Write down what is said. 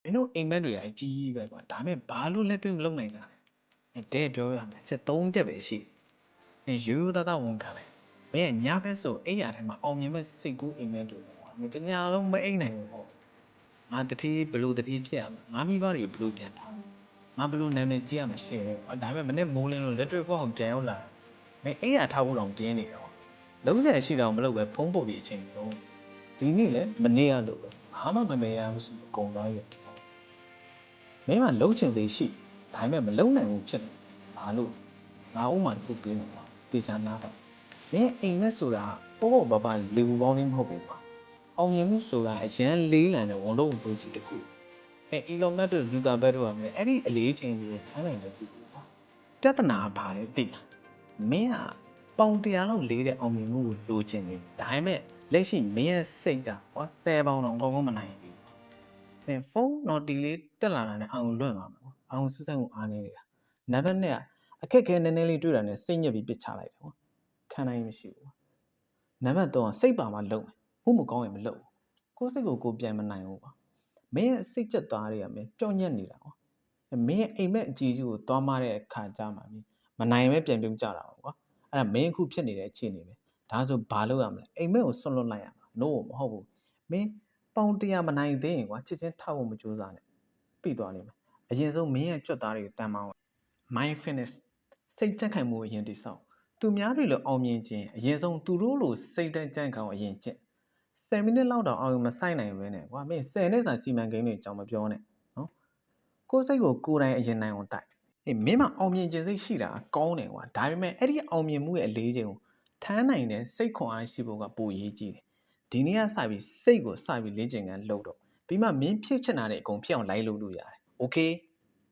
င်းတို့အိမ်မက်တွေကအကြီးပဲကွာဒါပေမဲ့ဘာလို့လက်တွေ့မလုပ်နိုင်တာလဲတဲ့ပြောရမယ်ချက်3ချက်ပဲရှိတယ်ရိုးရိုးသားသားဝန်ခံတယ်မင်းညဘက်ဆိုအိမ်ရထဲမှာအောင်မြင်မဲ့စိတ်ကူးအိမ်မက်တွေကွာမင်းတညာလုံးမအိမ်နိုင်ဘူးပေါ့ငါတတိဘလို့တတိဖြစ်ရမှာငါမိဘတွေဘလို့ပြန်ထားငါဘလို့နာမည်ကြီးရမှာရှယ်ဒါပေမဲ့မနေ့မိုးလင်းလို့လက်တွေ့ပေါ့ပြန်ရောက်လာမင်းအိမ်ရထားဖို့တော့ပြင်းနေတော့လုံးစရာရှိတော့မလုပ်ပဲဖုံးပုတ်ပြီးအချိန်လုံးဒီနေ့လည်းမနေ့ကလို့ပဲဘာမှမမေ့ရဘူးဆိုအကုန်သွားရဲ့မင်းကလုံးချင်သေးရှိဒါပေမဲ့မလုံးနိုင်ဘူးဖြစ်တယ်ဘာလို့ငါဥမာတစ်ခုပေးမှာပါတေချာနာတော့မင်းအိမ်မက်ဆိုတာပေါ့ပေါ့ပါလေဘူးပေါင်းလေးမဟုတ်ဘူးကွာအောင်မြင်မှုဆိုတာအရန်လေးလံတဲ့ဝန်လုံးဘူးကြီးတစ်ခုအီလွန်မတ်တို့လူတာဘက်တို့ကမင်းအဲ့ဒီအလေးချိန်ကြီးထိုင်းနိုင်တယ်ပြီကွာပြဿနာပါလေသိလားမင်းကပေါင်တရားလောက်လေးတဲ့အောင်မြင်မှုကိုလိုချင်နေဒါပေမဲ့လက်ရှိမင်းရဲ့စိတ်ကဟော10ပေါင်တော့ကောင်းကောင်းမနိုင်ဘူးဖုန်းတော့ဒီလေးတက်လာတာနဲ့အောင်လွတ်သွားမှာ။အောင်စစကိုအားနေနေတာ။နံပါတ်2ကအခက်ခဲနည်းနည်းလေးတွေ့တာနဲ့စိတ်ညစ်ပြီးပစ်ချလိုက်တယ်ကွာ။ခံနိုင်မရှိဘူး။နံပါတ်3ကစိတ်ပါမှလုံမယ်။မှုမကောင်းရင်မလုံဘူး။ကိုယ်စိတ်ကိုကိုပြန်မနိုင်ဘူးကွာ။မင်းရဲ့စိတ်ချက်သားတွေကမင်းပျော့ညက်နေတာကွာ။မင်းရဲ့အိမ်မက်အကြီးကြီးကိုသွားမတဲ့အခါကြမှာမနိုင်ပဲပြန်ပြုံးကြတာကွာ။အဲ့ဒါမင်းအခုဖြစ်နေတဲ့အခြေအနေပဲ။ဒါဆိုဘာလုပ်ရမလဲ။အိမ်မက်ကိုဆွန့်လွတ်လိုက်ရမှာ။ No မဟုတ်ဘူး။မင်းပေါင်တရားမနိုင်သေးရင်ကွာချစ်ချင်းထောက်ဖို့မကြိုးစားနဲ့ပြီးသွားလိမ့်မယ်အရင်ဆုံးမင်းရဲ့ကြွက်သားတွေကိုတန်ပေါင်း mindfulness စိတ်ကြက်ခိုင်မှုအရင်တည်ဆောက်သူများတွေလိုအောင်မြင်ခြင်းအရင်ဆုံးသူတို့လိုစိတ်တက်ကြံ့ကောင်အရင်ကျင့်10မိနစ်လောက်တော့အောင်မဆိုင်နိုင်ဘဲနဲ့ကွာမင်း10နှစ်စာစီမံကိန်းတွေအကြောင်းမပြောနဲ့နော်ကိုယ်စိတ်ကိုကိုယ်တိုင်အရင်နိုင်အောင်တိုက်မင်းမအောင်မြင်ခြင်းစိတ်ရှိတာကောင်းတယ်ကွာဒါပေမဲ့အဲ့ဒီအောင်မြင်မှုရဲ့အလေးချိန်ကိုထမ်းနိုင်တဲ့စိတ်ခွန်အားရှိဖို့ကပိုအရေးကြီးတယ်ဒီနေ့ကစပြီးစိတ်ကိုစပြီးလေ့ကျင့်ခန်းလုပ်တော့ပြီးမှမင်းဖြစ်ချင်တာတွေအကုန်ဖြစ်အောင်လိုက်လုပ်လို့ရတယ်โอเค